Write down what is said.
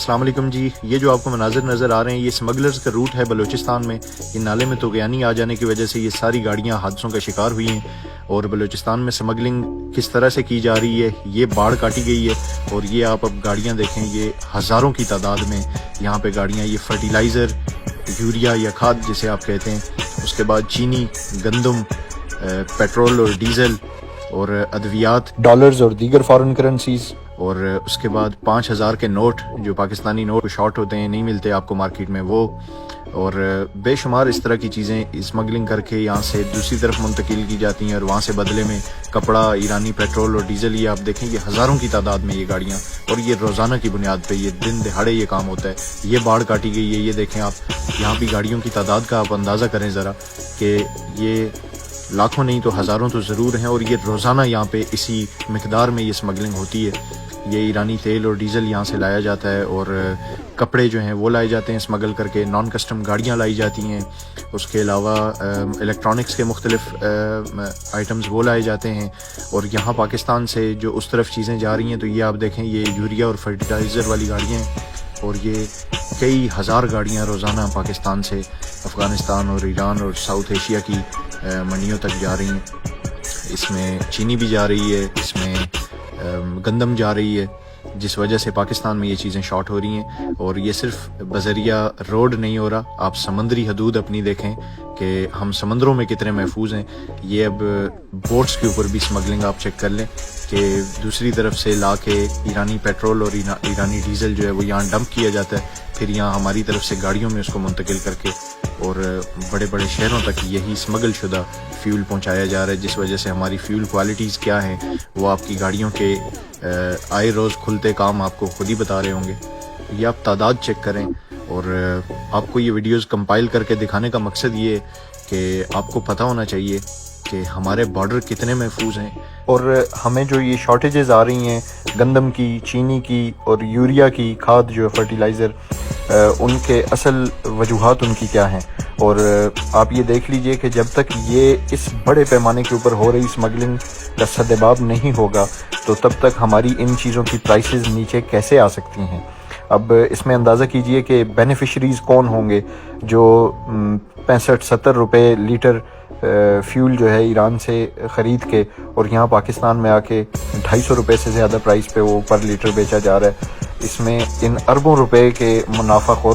السلام علیکم جی، یہ جو آپ کو مناظر نظر آ رہے ہیں یہ اسمگلرز کا روٹ ہے بلوچستان میں۔ یہ نالے میں طغیانی آ جانے کی وجہ سے یہ ساری گاڑیاں حادثوں کا شکار ہوئی ہیں، اور بلوچستان میں اسمگلنگ کس طرح سے کی جا رہی ہے، یہ باڑ کاٹی گئی ہے۔ اور یہ آپ اب گاڑیاں دیکھیں، یہ ہزاروں کی تعداد میں یہاں پہ گاڑیاں، یہ فرٹیلائزر، یوریا یا کھاد جسے آپ کہتے ہیں، اس کے بعد چینی، گندم، پیٹرول اور ڈیزل اور ادویات، ڈالرز اور دیگر فارن کرنسیز، اور اس کے بعد 5,000 کے نوٹ جو پاکستانی نوٹ شارٹ ہوتے ہیں، نہیں ملتے آپ کو مارکیٹ میں، وہ اور بے شمار اس طرح کی چیزیں اسمگلنگ کر کے یہاں سے دوسری طرف منتقل کی جاتی ہیں، اور وہاں سے بدلے میں کپڑا، ایرانی پیٹرول اور ڈیزل، یہ آپ دیکھیں یہ ہزاروں کی تعداد میں یہ گاڑیاں، اور یہ روزانہ کی بنیاد پہ یہ دن دہاڑے یہ کام ہوتا ہے۔ یہ باڑ کاٹی گئی ہے، یہ دیکھیں آپ یہاں بھی گاڑیوں کی تعداد کا آپ اندازہ کریں ذرا کہ یہ لاکھوں نہیں تو ہزاروں تو ضرور ہیں، اور یہ روزانہ یہاں پہ اسی مقدار میں یہ اسمگلنگ ہوتی ہے۔ یہ ایرانی تیل اور ڈیزل یہاں سے لایا جاتا ہے، اور کپڑے جو ہیں وہ لائے جاتے ہیں اسمگل کر کے، نان کسٹم گاڑیاں لائی جاتی ہیں، اس کے علاوہ الیکٹرانکس کے مختلف آئٹمز وہ لائے جاتے ہیں، اور یہاں پاکستان سے جو اس طرف چیزیں جا رہی ہیں تو یہ آپ دیکھیں یہ یوریا اور فرٹیلائزر والی گاڑیاں ہیں، اور یہ کئی ہزار گاڑیاں روزانہ پاکستان سے افغانستان اور ایران اور ساؤتھ ایشیا کی منڈیوں تک جا رہی ہیں۔ اس میں چینی بھی جا رہی ہے، اس میں گندم جا رہی ہے، جس وجہ سے پاکستان میں یہ چیزیں شارٹ ہو رہی ہیں۔ اور یہ صرف بذریعہ روڈ نہیں ہو رہا، آپ سمندری حدود اپنی دیکھیں کہ ہم سمندروں میں کتنے محفوظ ہیں۔ یہ اب بوٹس کے اوپر بھی اسمگلنگ آپ چیک کر لیں کہ دوسری طرف سے لا کے ایرانی پیٹرول اور ایرانی ڈیزل جو ہے وہ یہاں ڈمپ کیا جاتا ہے، پھر یہاں ہماری طرف سے گاڑیوں میں اس کو منتقل کر کے اور بڑے بڑے شہروں تک یہی اسمگل شدہ فیول پہنچایا جا رہا ہے، جس وجہ سے ہماری فیول کوالٹیز کیا ہیں وہ آپ کی گاڑیوں کے آئے روز کھلتے کام آپ کو خود ہی بتا رہے ہوں گے۔ یہ آپ تعداد چیک کریں، اور آپ کو یہ ویڈیوز کمپائل کر کے دکھانے کا مقصد یہ ہے کہ آپ کو پتہ ہونا چاہیے کہ ہمارے بارڈر کتنے محفوظ ہیں، اور ہمیں جو یہ شارٹیجز آ رہی ہیں گندم کی، چینی کی اور یوریا کی، کھاد جو فرٹیلائزر، ان کے اصل وجوہات ان کی کیا ہیں۔ اور آپ یہ دیکھ لیجئے کہ جب تک یہ اس بڑے پیمانے کے اوپر ہو رہی اسمگلنگ کا سدباب نہیں ہوگا تو تب تک ہماری ان چیزوں کی پرائسز نیچے کیسے آ سکتی ہیں۔ اب اس میں اندازہ کیجئے کہ بینیفیشریز کون ہوں گے جو 65-70 روپے لیٹر فیول جو ہے ایران سے خرید کے اور یہاں پاکستان میں آ کے 250 روپے سے زیادہ پرائس پہ وہ پر لیٹر بیچا جا رہا ہے۔ اس میں ان اربوں روپے کے منافع خوروں